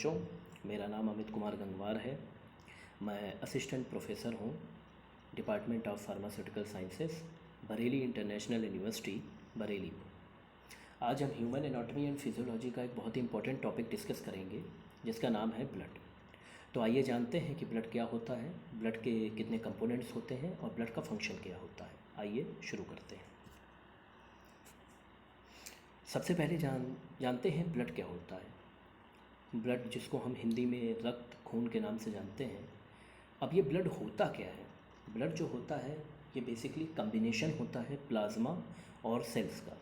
बच्चों, मेरा नाम अमित कुमार गंगवार है। मैं असिस्टेंट प्रोफेसर हूँ department of pharmaceutical sciences, Bareilly international university Bareilly में। आज हम ह्यूमन एनाटॉमी एंड फिजियोलॉजी का एक बहुत ही इंपॉर्टेंट टॉपिक डिस्कस करेंगे जिसका नाम है ब्लड। तो आइए जानते हैं कि ब्लड क्या होता है, ब्लड के कितने कंपोनेंट्स होते हैं और ब्लड का फंक्शन क्या होता है। आइए शुरू करते हैं। सबसे पहले जानते हैं ब्लड क्या होता है। ब्लड, जिसको हम हिंदी में रक्त, खून के नाम से जानते हैं। अब ये ब्लड होता क्या है? ब्लड जो होता है ये बेसिकली कम्बिनेशन होता है प्लाज्मा और सेल्स का।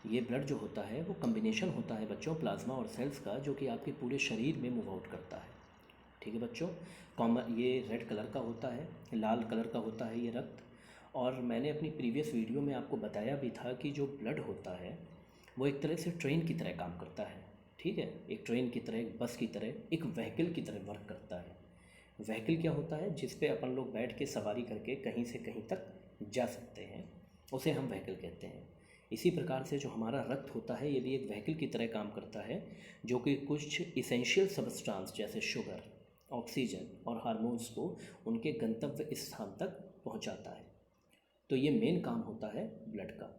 ये ब्लड जो होता है वो कम्बिनेशन होता है बच्चों प्लाज्मा और सेल्स का, जो कि आपके पूरे शरीर में मूव आउट करता है। ठीक है बच्चों, कॉमन ये रेड कलर का होता है, लाल कलर का होता है ये रक्त। और मैंने अपनी प्रीवियस वीडियो में आपको बताया भी था कि जो ब्लड होता है वो एक तरह से ट्रेन की तरह काम करता है। ठीक है, एक ट्रेन की तरह, एक बस की तरह, एक व्हीकल की तरह वर्क करता है। व्हीकल क्या होता है? जिस पे अपन लोग बैठ के सवारी करके कहीं से कहीं तक जा सकते हैं, उसे हम व्हीकल कहते हैं। इसी प्रकार से जो हमारा रक्त होता है ये भी एक व्हीकल की तरह काम करता है, जो कि कुछ इसेंशियल सब्सटेंस जैसे शुगर, ऑक्सीजन और हार्मोन्स को उनके गंतव्य स्थान तक पहुंचाता है। तो ये मेन काम होता है ब्लड का।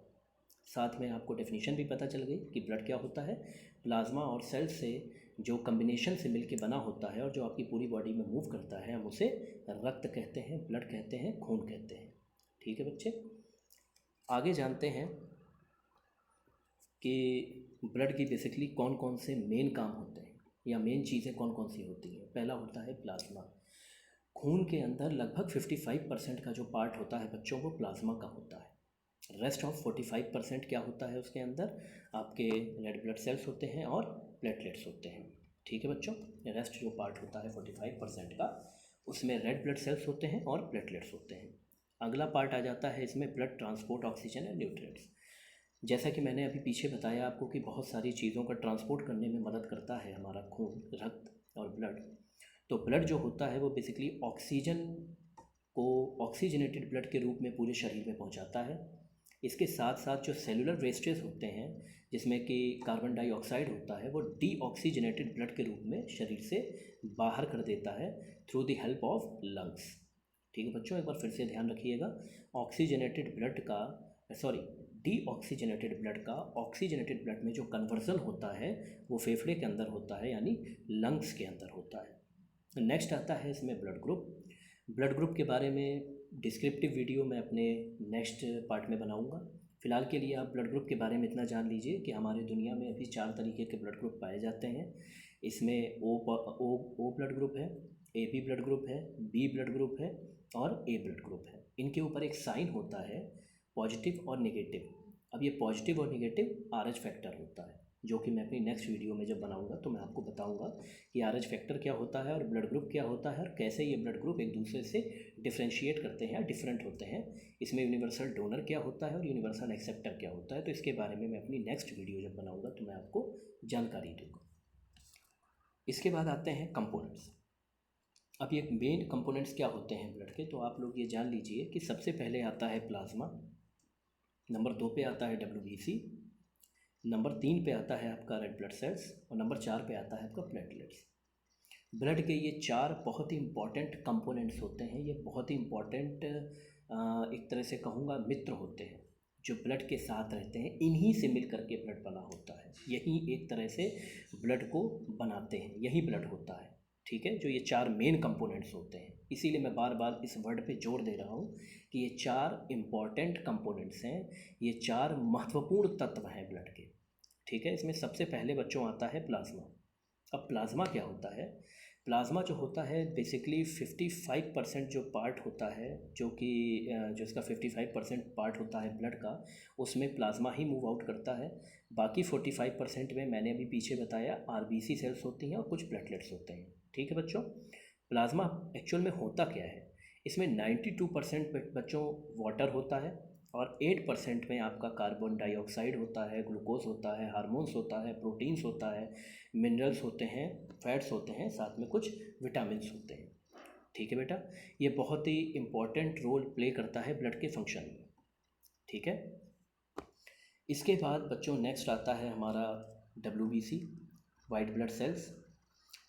साथ में आपको डेफिनेशन भी पता चल गई कि ब्लड क्या होता है। प्लाज्मा और सेल से जो कम्बिनेशन से मिलके बना होता है और जो आपकी पूरी बॉडी में मूव करता है, हम उसे रक्त कहते हैं, ब्लड कहते हैं, खून कहते हैं। ठीक है बच्चे, आगे जानते हैं कि ब्लड की बेसिकली कौन कौन से मेन काम होते हैं या मेन चीज़ें कौन कौन सी होती हैं। पहला होता है प्लाज्मा। खून के अंदर लगभग 55% का जो पार्ट होता है बच्चों वो प्लाज्मा का होता है। रेस्ट ऑफ 45% क्या होता है उसके अंदर? आपके रेड ब्लड सेल्स होते हैं और प्लेटलेट्स होते हैं। ठीक है बच्चों, रेस्ट जो पार्ट होता है 45% का, उसमें रेड ब्लड सेल्स होते हैं और प्लेटलेट्स होते हैं। अगला पार्ट आ जाता है इसमें blood transport oxygen and nutrients. जैसा कि मैंने अभी पीछे बताया आपको कि बहुत सारी चीज़ों का ट्रांसपोर्ट करने में मदद करता है हमारा खून, रक्त और ब्लड। तो ब्लड जो होता है वो बेसिकली ऑक्सीजन को ऑक्सीजनेटेड ब्लड के रूप में पूरे शरीर में पहुंचाता है। इसके साथ साथ जो सेलुलर वेस्टेज होते हैं, जिसमें कि कार्बन डाइऑक्साइड होता है, वो डीऑक्सीजनेटेड ब्लड के रूप में शरीर से बाहर कर देता है through the help of lungs. ठीक है बच्चों, एक बार फिर से ध्यान रखिएगा। ऑक्सीजनेटेड ब्लड का डीऑक्सीजनेटेड ब्लड का ऑक्सीजनेटेड ब्लड में जो कन्वर्जन होता है वो फेफड़े के अंदर होता है, यानी लंग्स के अंदर होता है। नेक्स्ट आता है इसमें ब्लड ग्रुप। ब्लड ग्रुप के बारे में डिस्क्रिप्टिव वीडियो मैं अपने नेक्स्ट पार्ट में बनाऊंगा। फ़िलहाल के लिए आप ब्लड ग्रुप के बारे में इतना जान लीजिए कि हमारे दुनिया में अभी 4 तरीके के ब्लड ग्रुप पाए जाते हैं। इसमें ओ ब्लड ग्रुप है, ए बी ब्लड ग्रुप है, बी ब्लड ग्रुप है और ए ब्लड ग्रुप है। इनके ऊपर एक साइन होता है पॉजिटिव और नेगेटिव। अब ये पॉजिटिव और नेगेटिव RH फैक्टर होता है, जो कि मैं अपनी नेक्स्ट वीडियो में जब बनाऊंगा तो मैं आपको बताऊंगा कि RH फैक्टर क्या होता है और ब्लड ग्रुप क्या होता है और कैसे ये ब्लड ग्रुप एक दूसरे से डिफ्रेंशिएट करते हैं या डिफरेंट होते हैं। इसमें यूनिवर्सल डोनर क्या होता है और यूनिवर्सल एक्सेप्टर क्या होता है, तो इसके बारे में मैं अपनी नेक्स्ट वीडियो जब बनाऊंगा तो मैं आपको जानकारी दूंगा। इसके बाद आते हैं कंपोनेंट्स। अब ये मेन कंपोनेंट्स क्या होते हैं ब्लड के, तो आप लोग ये जान लीजिए कि सबसे पहले आता है प्लाज्मा, नंबर 2 पे आता है WBC, नंबर 3 पे आता है आपका रेड ब्लड सेल्स और नंबर 4 पे आता है आपका प्लेटलेट्स। ब्लड के ये 4 बहुत ही इंपॉर्टेंट कंपोनेंट्स होते हैं। ये बहुत ही इंपॉर्टेंट एक तरह से कहूँगा मित्र होते हैं जो ब्लड के साथ रहते हैं। इन्हीं से मिल करके ब्लड बना होता है, यही एक तरह से ब्लड को बनाते हैं, यही ब्लड होता है। ठीक है, जो ये 4 मेन कंपोनेंट्स होते हैं, इसीलिए मैं बार बार इस वर्ड पे जोर दे रहा हूँ कि ये 4 इम्पॉर्टेंट कंपोनेंट्स हैं, ये 4 महत्वपूर्ण तत्व हैं ब्लड के। ठीक है, इसमें सबसे पहले बच्चों आता है प्लाज्मा। अब प्लाज्मा क्या होता है? प्लाज्मा जो होता है बेसिकली 55% जो पार्ट होता है, जो कि जो इसका 55% पार्ट होता है ब्लड का, उसमें प्लाज्मा ही मूव आउट करता है। बाकी 45% में मैंने अभी पीछे बताया RBC सेल्स होती हैं और कुछ प्लेटलेट्स होते हैं। ठीक है बच्चों, प्लाज्मा एक्चुअल में होता क्या है? इसमें 92% बच्चों वाटर होता है और 8% में आपका कार्बन डाइऑक्साइड होता है, ग्लूकोज होता है, हार्मोन्स होता है, प्रोटीन्स होता है, मिनरल्स होते हैं, फैट्स होते हैं, साथ में कुछ विटामिन्स होते हैं। ठीक है बेटा, ये बहुत ही इम्पॉर्टेंट रोल प्ले करता है ब्लड के फंक्शन में। ठीक है, इसके बाद बच्चों नेक्स्ट आता है हमारा WBC, वाइट ब्लड सेल्स।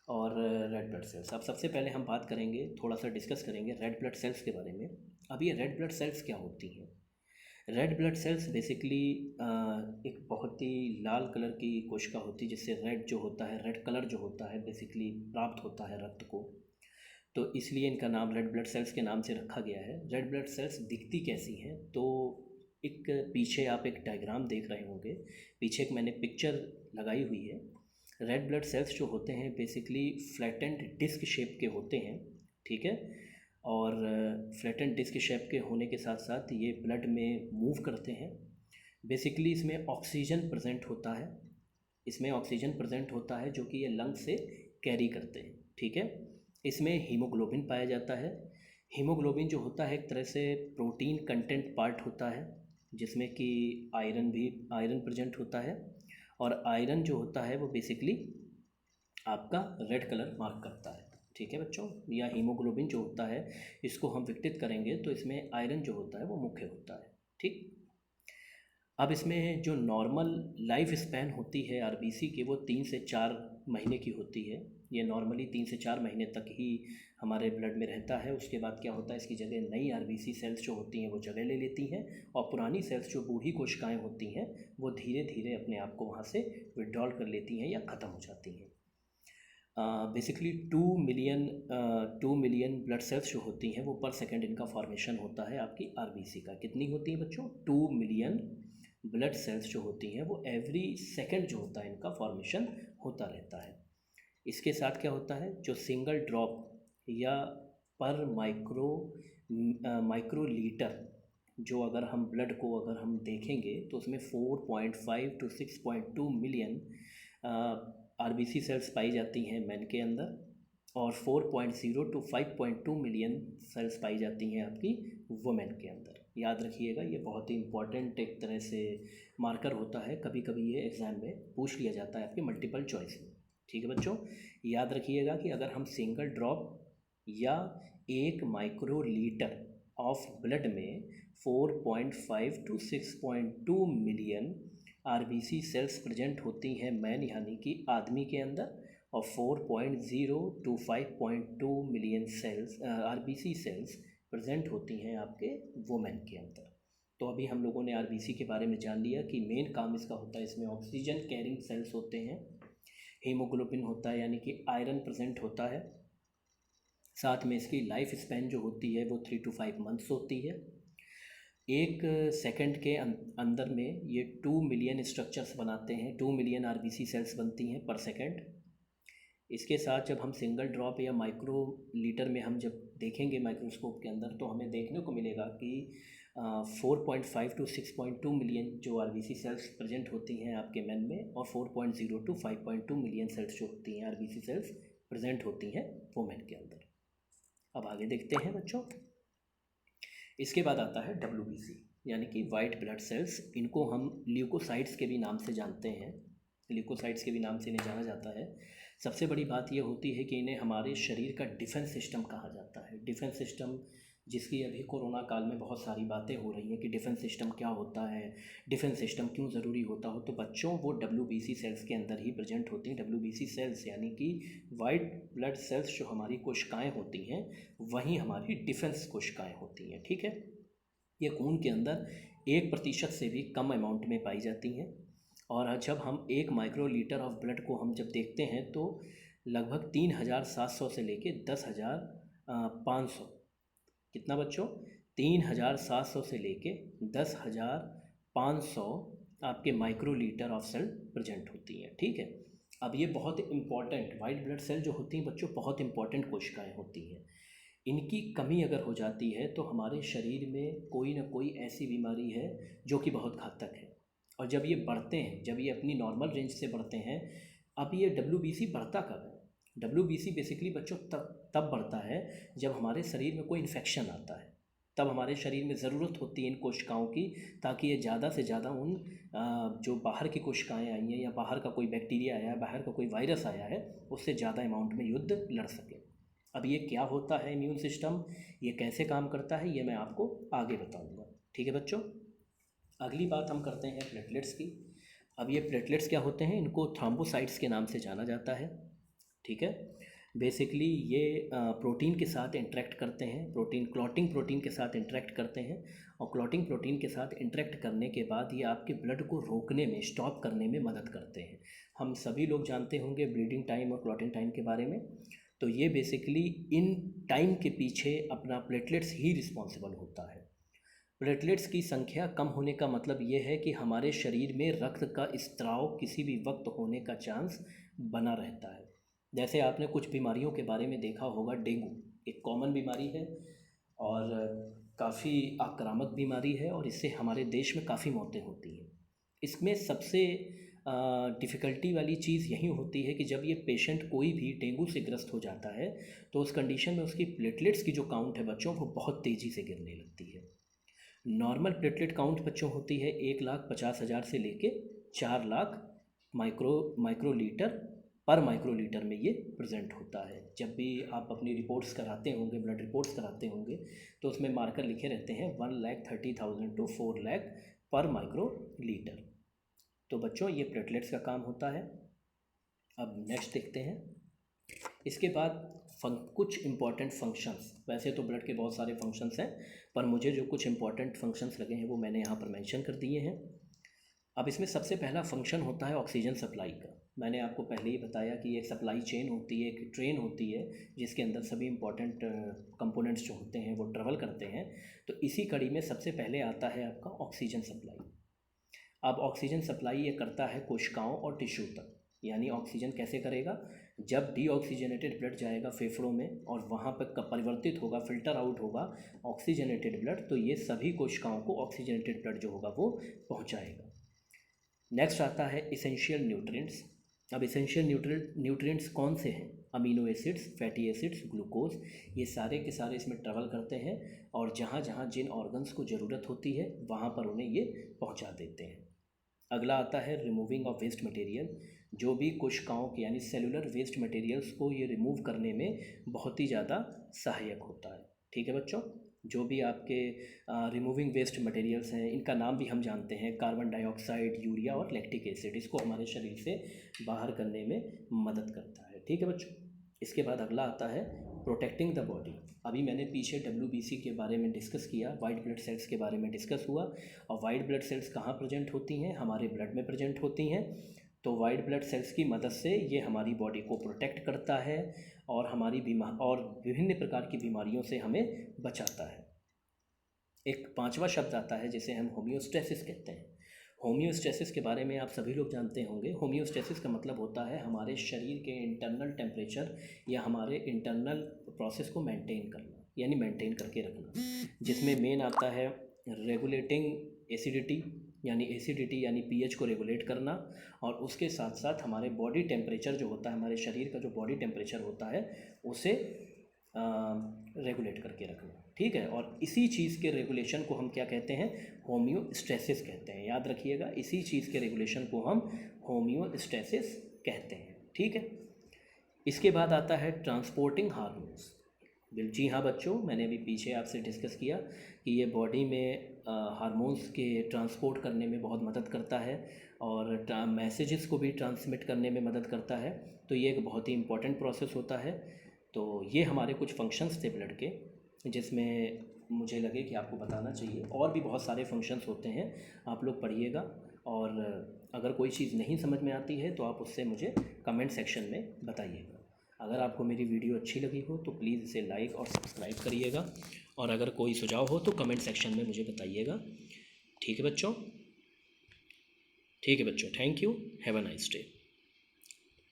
और रेड ब्लड सेल्स। अब सबसे पहले हम बात करेंगे, थोड़ा सा डिस्कस करेंगे रेड ब्लड सेल्स के बारे में। अब ये रेड ब्लड सेल्स क्या होती हैं? रेड ब्लड सेल्स बेसिकली एक बहुत ही लाल कलर की कोशिका होती है, जिससे रेड जो होता है, रेड कलर जो होता है बेसिकली प्राप्त होता है रक्त को, तो इसलिए इनका नाम रेड ब्लड सेल्स के नाम से रखा गया है। रेड ब्लड सेल्स दिखती कैसी हैं? तो एक पीछे आप एक डायग्राम देख रहे होंगे, पीछे एक मैंने पिक्चर लगाई हुई है। रेड ब्लड सेल्स जो होते हैं बेसिकली फ्लैटेंड डिस्क शेप के होते हैं, ठीक है। और फ्लैटेंड डिस्क शेप के होने के साथ साथ ये ब्लड में मूव करते हैं। बेसिकली इसमें ऑक्सीजन प्रेजेंट होता है, इसमें ऑक्सीजन प्रेजेंट होता है जो कि ये लंग से कैरी करते हैं, ठीक है। इसमें हीमोग्लोबिन पाया जाता है। हीमोग्लोबिन जो होता है एक तरह से प्रोटीन कंटेंट पार्ट होता है, जिसमें कि आयरन प्रेजेंट होता है। और आयरन जो होता है वो बेसिकली आपका रेड कलर मार्क करता है, ठीक है बच्चों। या हीमोग्लोबिन जो होता है, इसको हम विकटित करेंगे तो इसमें आयरन जो होता है वो मुख्य होता है, ठीक। अब इसमें जो नॉर्मल लाइफ स्पैन होती है आरबीसी की, वो 3 से 4 महीने की होती है। ये नॉर्मली 3 से 4 महीने तक ही हमारे ब्लड में रहता है। उसके बाद क्या होता है, इसकी जगह नई आरबीसी सेल्स जो होती हैं वो जगह ले लेती हैं, और पुरानी सेल्स जो बूढ़ी कोशिकाएं होती हैं वो धीरे धीरे अपने आप को वहाँ से विड्रॉल कर लेती हैं या ख़त्म हो जाती हैं। बेसिकली 2 मिलियन ब्लड सेल्स जो होती हैं वो पर सेकंड इनका फॉर्मेशन होता है आपकी आरबीसी का। कितनी होती है बच्चों? 2 मिलियन ब्लड सेल्स जो होती हैं वो एवरी सेकंड जो होता है इनका फॉर्मेशन होता रहता है। इसके साथ क्या होता है, जो सिंगल ड्रॉप या पर माइक्रो लीटर, जो अगर हम ब्लड को अगर हम देखेंगे तो उसमें 4.5 to 6.2 मिलियन आरबीसी सेल्स पाई जाती हैं मैन के अंदर, और 4.0 to 5.2 मिलियन सेल्स पाई जाती हैं आपकी वुमेन के अंदर। याद रखिएगा, ये बहुत ही इंपॉर्टेंट एक तरह से मार्कर होता है। कभी कभी ये एग्ज़ाम में पूछ लिया जाता है आपके मल्टीपल चॉइस में, ठीक है बच्चों। याद रखिएगा कि अगर हम सिंगल ड्रॉप या 1 माइक्रो लीटर ऑफ ब्लड में 4.5 to 6.2 million RBC cells present होती हैं मैन यानी कि आदमी के अंदर, और 4.0 to 5.2 million cells RBC cells present होती हैं आपके वुमेन के अंदर। तो अभी हम लोगों ने आरबीसी के बारे में जान लिया कि मेन काम इसका होता है, इसमें ऑक्सीजन कैरिंग सेल्स होते हैं, हीमोग्लोबिन होता है यानी कि आयरन प्रेजेंट होता है, साथ में इसकी लाइफ स्पैन जो होती है वो 3 to 5 मंथ्स होती है। 1 सेकंड के अंदर में ये 2 मिलियन स्ट्रक्चर्स बनाते हैं, 2 मिलियन आरबीसी सेल्स बनती हैं पर सेकंड। इसके साथ जब हम सिंगल ड्रॉप या माइक्रो लीटर में हम जब देखेंगे माइक्रोस्कोप के अंदर, तो हमें देखने को मिलेगा कि 4.5 to 6.2 मिलियन जो आरबीसी सेल्स प्रेजेंट होती हैं आपके मैन में, और 4.0 to 5.2 मिलियन सेल्स जो होती हैं आरबीसी सेल्स प्रेजेंट होती हैं वुमेन के अंदर। अब आगे देखते हैं बच्चों। इसके बाद आता है WBC यानी कि वाइट ब्लड सेल्स। इनको हम ल्यूकोसाइट्स के भी नाम से जानते हैं, ल्यूकोसाइट्स के भी नाम से इन्हें जाना जाता है। सबसे बड़ी बात यह होती है कि इन्हें हमारे शरीर का डिफेंस सिस्टम कहा जाता है। डिफेंस सिस्टम, जिसकी अभी कोरोना काल में बहुत सारी बातें हो रही हैं कि डिफेंस सिस्टम क्या होता है, डिफेंस सिस्टम क्यों ज़रूरी होता हो, तो बच्चों वो WBC सेल्स के अंदर ही प्रेजेंट होती हैं। WBC सेल्स यानी कि वाइट ब्लड सेल्स जो हमारी कोशिकाएं होती हैं वहीं हमारी डिफेंस कोशिकाएं होती हैं, ठीक है। ये खून के अंदर 1% से भी कम अमाउंट में पाई जाती हैं। और जब हम 1 माइक्रो लीटर ऑफ ब्लड को हम जब देखते हैं तो लगभग 3700 से लेके 10,500, कितना बच्चों, 3700 से लेके 10,500 आपके microlitre of cell present होती हैं, ठीक है। अब ये बहुत इंपॉर्टेंट वाइट ब्लड सेल जो होती हैं बच्चों, बहुत इंपॉर्टेंट कोशिकाएं होती हैं। इनकी कमी अगर हो जाती है तो हमारे शरीर में कोई ना कोई ऐसी बीमारी है जो कि बहुत घातक है। और जब ये बढ़ते हैं, जब ये अपनी नॉर्मल रेंज से बढ़ते हैं, अब ये WBC बढ़ता कब है? WBC बेसिकली बच्चों तब बढ़ता है जब हमारे शरीर में कोई इन्फेक्शन आता है, तब हमारे शरीर में ज़रूरत होती है इन कोशिकाओं की, ताकि ये ज़्यादा से ज़्यादा उन जो बाहर की कोशिकाएं आई हैं या बाहर का कोई बैक्टीरिया आया है, बाहर का कोई वायरस आया है, उससे ज़्यादा अमाउंट में युद्ध लड़ सके। अब ये क्या होता है इम्यून सिस्टम, ये कैसे काम करता है, ये मैं आपको आगे बताऊँगा, ठीक है बच्चों। अगली बात हम करते हैं प्लेटलेट्स की। अब ये प्लेटलेट्स क्या होते हैं, इनको थ्रोम्बोसाइट्स के नाम से जाना जाता है, ठीक है। बेसिकली ये प्रोटीन के साथ इंटरेक्ट करते हैं, क्लॉटिंग प्रोटीन के साथ इंटरेक्ट करते हैं, और क्लॉटिंग प्रोटीन के साथ इंटरेक्ट करने के बाद ये आपके ब्लड को रोकने में, स्टॉप करने में मदद करते हैं। हम सभी लोग जानते होंगे ब्लीडिंग टाइम और क्लॉटिंग टाइम के बारे में। तो ये बेसिकली इन टाइम के पीछे अपना प्लेटलेट्स ही रिस्पॉन्सिबल होता है। प्लेटलेट्स की संख्या कम होने का मतलब ये है कि हमारे शरीर में रक्त का स्त्राव किसी भी वक्त होने का चांस बना रहता है। जैसे आपने कुछ बीमारियों के बारे में देखा होगा, डेंगू एक कॉमन बीमारी है और काफ़ी आक्रामक बीमारी है, और इससे हमारे देश में काफ़ी मौतें होती हैं। इसमें सबसे डिफ़िकल्टी वाली चीज़ यही होती है कि जब ये पेशेंट कोई भी डेंगू से ग्रस्त हो जाता है तो उस कंडीशन में उसकी प्लेटलेट्स की जो काउंट है बच्चों, वो बहुत तेज़ी से गिरने लगती है। नॉर्मल प्लेटलेट काउंट बच्चों होती है 1,50,000 से लेके 4 लाख माइक्रोलीटर पर माइक्रोलीटर में ये प्रेजेंट होता है। जब भी आप अपनी रिपोर्ट्स कराते होंगे, ब्लड रिपोर्ट्स कराते होंगे, तो उसमें मार्कर लिखे रहते हैं 1,30,000 टू 4 लाख पर माइक्रोलीटर। तो बच्चों ये प्लेटलेट्स का काम होता है। अब नेक्स्ट देखते हैं। इसके बाद कुछ इम्पॉर्टेंट फंक्शंस, वैसे तो ब्लड के बहुत सारे फंक्शंस हैं, पर मुझे जो कुछ इम्पॉर्टेंट फंक्शंस लगे हैं वो मैंने यहाँ पर मेंशन कर दिए हैं। अब इसमें सबसे पहला फंक्शन होता है ऑक्सीजन सप्लाई का। मैंने आपको पहले ही बताया कि एक सप्लाई चेन होती है, एक ट्रेन होती है जिसके अंदर सभी इम्पॉर्टेंट कंपोनेंट्स जो होते हैं वो ट्रेवल करते हैं। तो इसी कड़ी में सबसे पहले आता है आपका ऑक्सीजन सप्लाई। अब ऑक्सीजन सप्लाई ये करता है कोशिकाओं और टिश्यू तक। यानी ऑक्सीजन कैसे करेगा? जब डीऑक्सीजनेटेड ब्लड जाएगा फेफड़ों में और वहाँ पर परिवर्तित होगा, फिल्टर आउट होगा ऑक्सीजनेटेड ब्लड, तो ये सभी कोशिकाओं को ऑक्सीजनेटेड ब्लड जो होगा वो पहुँचाएगा। नेक्स्ट आता है इसेंशियल न्यूट्रिएंट्स। अब इसेंशियल न्यूट्रिएंट्स कौन से हैं? Amino acids, fatty acids, glucose, ये सारे के सारे इसमें ट्रेवल करते हैं और जहाँ जहाँ जिन ऑर्गन्स को ज़रूरत होती है वहाँ पर उन्हें ये पहुँचा देते हैं। अगला आता है रिमूविंग ऑफ वेस्ट मटेरियल। जो भी कोशिकाओं के यानी सेलुलर वेस्ट मटेरियल्स को ये रिमूव करने में बहुत ही ज़्यादा सहायक होता है। ठीक है बच्चों, जो भी आपके रिमूविंग वेस्ट मटेरियल्स हैं इनका नाम भी हम जानते हैं, कार्बन डाइऑक्साइड, यूरिया और लैक्टिक एसिड, इसको हमारे शरीर से बाहर करने में मदद करता है। ठीक है बच्चों। इसके बाद अगला आता है प्रोटेक्टिंग द बॉडी। अभी मैंने पीछे WBC के बारे में डिस्कस किया, वाइट ब्लड सेल्स के बारे में डिस्कस हुआ, और वाइट ब्लड सेल्स कहाँ प्रेजेंट होती हैं? हमारे ब्लड में प्रेजेंट होती हैं। तो वाइट ब्लड सेल्स की मदद से ये हमारी बॉडी को प्रोटेक्ट करता है और हमारी और विभिन्न प्रकार की बीमारियों से हमें बचाता है। एक पांचवा शब्द आता है जिसे हम होम्योस्टेसिस कहते हैं। होम्योस्टेसिस के बारे में आप सभी लोग जानते होंगे। होम्योस्टेसिस का मतलब होता है हमारे शरीर के इंटरनल टेम्परेचर या हमारे इंटरनल प्रोसेस को मेंटेन करना, यानी मेंटेन करके रखना, जिसमें मेन आता है रेगुलेटिंग एसिडिटी यानी pH को रेगुलेट करना, और उसके साथ साथ हमारे बॉडी टेम्परेचर जो होता है, हमारे शरीर का जो बॉडी टेम्परेचर होता है उसे रेगुलेट करके रखना। ठीक है, और इसी चीज़ के रेगुलेशन को हम क्या कहते हैं? होम्योस्टेसिस कहते हैं। याद रखिएगा, इसी चीज़ के रेगुलेशन को हम होम्योस्टेसिस कहते हैं। ठीक है। इसके बाद आता है ट्रांसपोर्टिंग हार्मोन्स। जी हाँ बच्चों, मैंने अभी पीछे आपसे डिस्कस किया कि ये बॉडी में हार्मोन्स के ट्रांसपोर्ट करने में बहुत मदद करता है और मैसेजेस को भी ट्रांसमिट करने में मदद करता है। तो ये एक बहुत ही इम्पॉर्टेंट प्रोसेस होता है। तो ये हमारे कुछ फंक्शंस थे ब्लड के, जिसमें मुझे लगे कि आपको बताना चाहिए। और भी बहुत सारे फंक्शंस होते हैं, आप लोग पढ़िएगा, और अगर कोई चीज़ नहीं समझ में आती है तो आप उससे मुझे कमेंट सेक्शन में बताइएगा। अगर आपको मेरी वीडियो अच्छी लगी हो तो प्लीज़ इसे लाइक और सब्सक्राइब करिएगा, और अगर कोई सुझाव हो तो कमेंट सेक्शन में मुझे बताइएगा। ठीक है बच्चों, thank you, have a nice day.